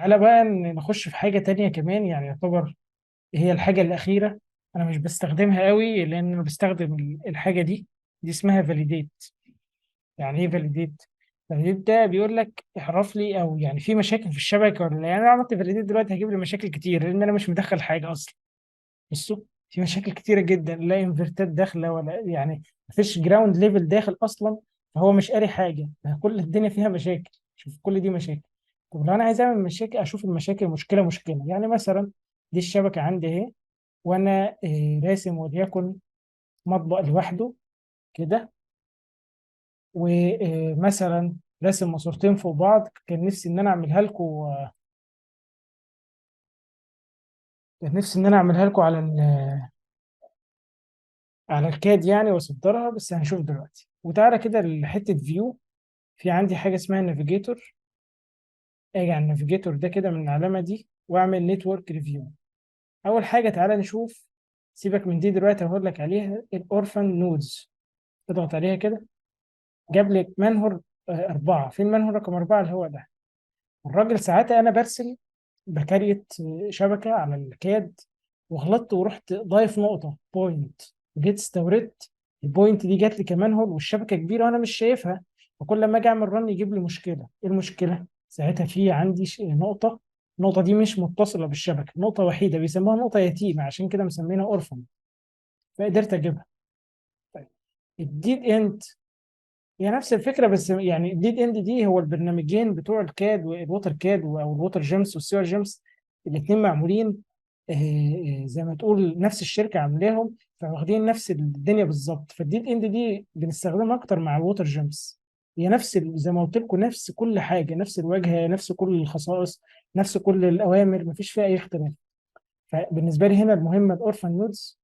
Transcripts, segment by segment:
تعالى بقى نخش في حاجة تانية كمان، يعني يعتبر هي الحاجة الأخيرة. أنا مش بستخدمها قوي لأن أنا بستخدم الحاجة دي اسمها فاليديت. يعني إيه فاليديت؟ فاليديت ده بيقول لك اعرف لي، أو يعني في مشاكل في الشبكة ولا لا. يعني أنا عملت فاليديت دلوقتي هجيب لي مشاكل كتير لأن أنا مش مدخل حاجة أصلا. بصوا، في مشاكل كتيرة جدا، لا انفرتات داخلة ولا يعني مفيش جراوند ليفل داخل أصلا. فهو مش قاري حاجة، كل الدنيا فيها مشاكل. شوف كل دي مشاكل. طب لو أنا عايز أعمل مشاكل، أشوف المشاكل مشكلة مشكلة. يعني مثلا دي الشبكة عندي أهي، وأنا راسم وليكن مطبق لوحده كده، ومثلا راسم ماسورتين فوق بعض. كان نفسي إن أنا أعملها لكم، على على الكاد يعني، واصدرها. بس هنشوف دلوقتي. وتعالى كده لحته فيو. في عندي حاجه اسمها نافيجيتور. اجي على النافيجيتور ده كده من العلامه دي واعمل نتورك ريفيو. اول حاجه تعالى نشوف. سيبك من دي دلوقتي، هقول لك عليها الاورفان نودز. اضغط عليها كده، جاب لك منهور أربعة. في المنهور رقم أربعة اللي هو ده. الراجل ساعتها أنا برسل بكارية شبكة على الكاد، وغلطت ورحت ضايف نقطة بوينت، وجيت استوردت البوينت دي. جات لي كمان هول، والشبكة كبيرة وأنا مش شايفها. وكل ما أجي أعمل رن يجيب لي مشكلة. إيه المشكلة؟ ساعتها في عندي نقطة. النقطة دي مش متصلة بالشبكة، نقطة وحيدة بيسموها نقطة يتيمة، عشان كده مسمينها أورفن. فقدرت أجيبها. طيب، الديد إند هي نفس الفكره، بس يعني الديد اند دي هو البرنامجين بتوع الكاد والووتر كاد او الووتر جيمس والسيور جيمس. الاثنين معمولين زي ما تقول نفس الشركه عاملاهم، فواخدين نفس الدنيا بالظبط. فالديد اند دي بنستخدمها اكتر مع الووتر جيمس. هي نفس زي ما قلت لكم، نفس كل حاجه، نفس الواجهه، نفس كل الخصائص، نفس كل الاوامر، مفيش فيها اي اختلاف. فبالنسبه لي هنا المهمه الاورفان نودز.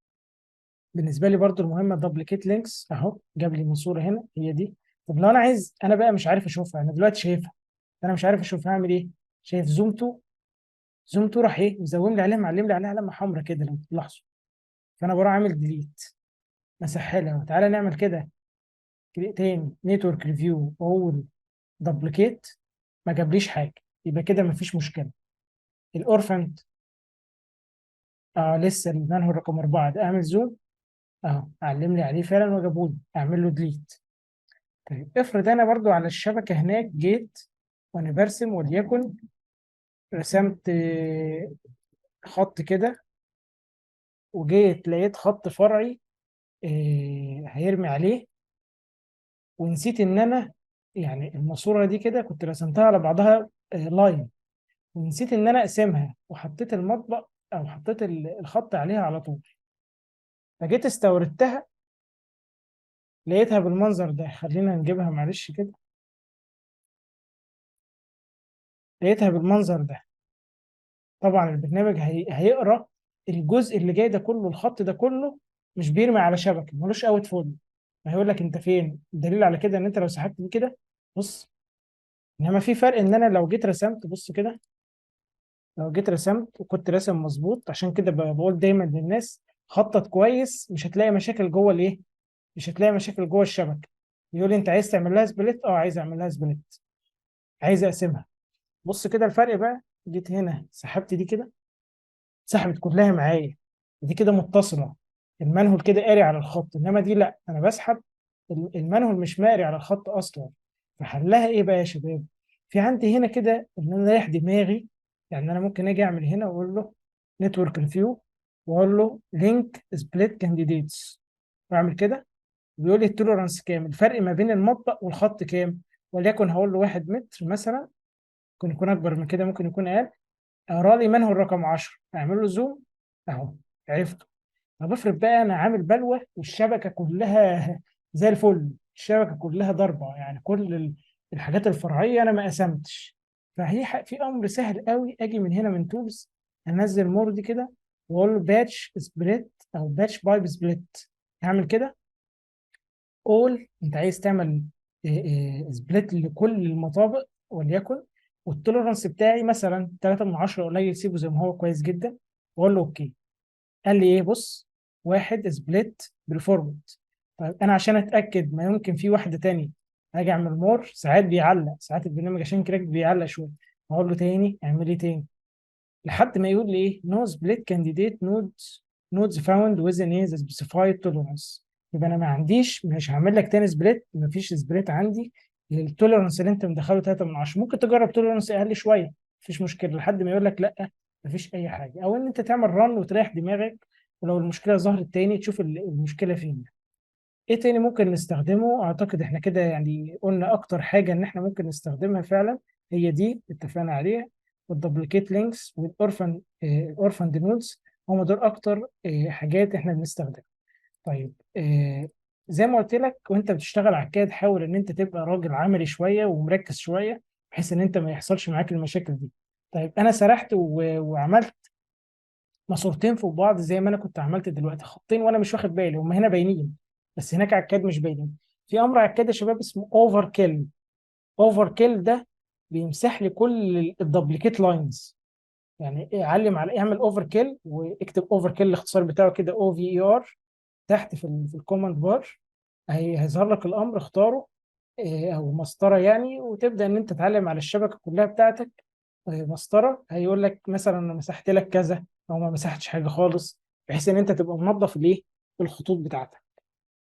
بالنسبه لي برضو المهمه دبليكيت لينكس. اهو جاب لي من صوره هنا هي دي. طب لو انا عايز، انا بقى مش عارف اشوفها، انا دلوقتي شايفها، انا مش عارف اشوفها، هعمل ايه؟ شايف زوم تو؟ زوم تو راح ايه مزوم لي عليها، معلم لي عليها علامه حمراء كده لو تلاحظوا. فانا بروح اعمل ديليت، مسحلها. وتعالى نعمل كده تاني نتورك ريفيو واقول دبليكيت. ما جابليش حاجه، يبقى كده مفيش مشكله. الاورفنت، لسه المنهو رقم أربعة ده، اعمل زوم. علم لي عليه فعلا وجابولي، اعمل له ديليت. طيب افرض انا برضو على الشبكة هناك جيت وانا برسم، وليكن رسمت خط كده، وجيت لقيت خط فرعي هيرمي عليه، ونسيت ان انا يعني الماسورة دي كده كنت رسمتها على بعضها لاين، ونسيت ان انا اقسمها وحطيت المطبق او حطيت الخط عليها على طول. فجيت استوردتها، لقيتها بالمنظر ده. خلينا نجيبها معلش كده. لقيتها بالمنظر ده. طبعا البرنامج هيقرا الجزء اللي جاي ده كله، الخط ده كله مش بيرمي على شبكه، ملوش اوت فول. هيقول لك انت فين. الدليل على كده ان انت لو سحبت دي كده، بص. انما في فرق ان انا لو جيت رسمت، بص كده، لو جيت رسمت وكنت راسم مظبوط. عشان كده بقول دايما للناس خطط كويس، مش هتلاقي مشاكل جوه الايه، مش هتلاقي مشاكل جوه الشبكه. يقول لي انت عايز تعمل لها سبليت، عايز اعمل لها سبليت، عايز اقسمها. بص كده الفرق بقى. جيت هنا سحبت دي كده، سحبت كلها معايا. دي كده متصلة، المنهول كده قاري على الخط. انما دي لا، انا بسحب المنهول مش ماري على الخط اصلا. فحلها ايه بقى يا شباب؟ في عندي هنا كده ان انا رايح دماغي. يعني انا ممكن اجي اعمل هنا واقول له نتورك ريفيو، واقول له لينك سبليت كانديديتس، واعمل كده. بيقول لي التوليرانس كام، الفرق ما بين المطبق والخط كام. وليكن هقول له 1 متر مثلا. ممكن يكون اكبر من كده، ممكن يكون اقل. اقرا لي منه الرقم 10، اعمل له زوم. اهو، عرفته. طب افرض بقى انا عامل بلوه والشبكه كلها زي الفل، الشبكه كلها ضربه، يعني كل الحاجات الفرعيه انا ما قسمتش. فهي في امر سهل قوي. اجي من هنا من تولز، انزل مور دي كده، واقول له باتش سبليت او باتش بايب سبليت. اعمل كده اول. انت عايز تعمل سبليت لكل المطابق وليكن، والتوليرانس بتاعي مثلا 3 من 10 قليل، سيبه زي ما هو كويس جدا. واقول له اوكي. قال لي ايه؟ بص، واحد سبليت بالفورمت. طيب انا عشان اتاكد ما يمكن في واحده تاني، اجي اعمل مور. ساعات بيعلق، ساعات البرنامج عشان كده بيعلق شويه. اقول له تاني اعمل ايه تاني، لحد ما يقول لي ايه نو سبليت كانديديت نودز فاوند ويزن ايه ذا سبيسيفايد توليرانس. يبقى انا ما عنديش، مش هعمل لك تاني سبليت، ما فيش سبليت عندي للتوليرانس اللي انت مدخله 3 من 10. ممكن تجرب توليرانس اقل شويه، مفيش مشكله، لحد ما يقول لك لا مفيش اي حاجه، او ان انت تعمل رن وتريح دماغك، ولو المشكله ظهرت تاني تشوف المشكله فين. ايه تاني ممكن نستخدمه؟ اعتقد احنا كده يعني قلنا اكتر حاجه ان احنا ممكن نستخدمها فعلا، هي دي اتفقنا عليها، والدبليكيت لينكس والاورفان نودز. هم دول اكتر حاجات احنا بنستخدمها. طيب زي ما قلت لك، وانت بتشتغل على الكاد حاول ان انت تبقى راجل عملي شويه ومركز شويه، بحيث ان انت ما يحصلش معاك المشاكل دي. طيب انا سرحت وعملت ماسورتين فوق بعض زي ما انا كنت عملت دلوقتي، خطين وانا مش واخد بالي، هم هنا باينين بس هناك على الكاد مش باينين. في امر على الكاد يا شباب اسمه اوفر كيل. اوفر كيل ده بيمسح لي كل الدبليكيت لاينز. يعني علم على اعمل اوفر كيل واكتب اوفر كيل الاختصار بتاعه كده او في اي ار تحت في الكوماند بار، هيظهر لك الامر اختاره، او مسطره يعني، وتبدا ان انت تعلم على الشبكه كلها بتاعتك مسطره. هيقول لك مثلا انا مسحت لك كذا او ما مسحتش حاجه خالص، بحيث ان انت تبقى منظف الايه الخطوط بتاعتك.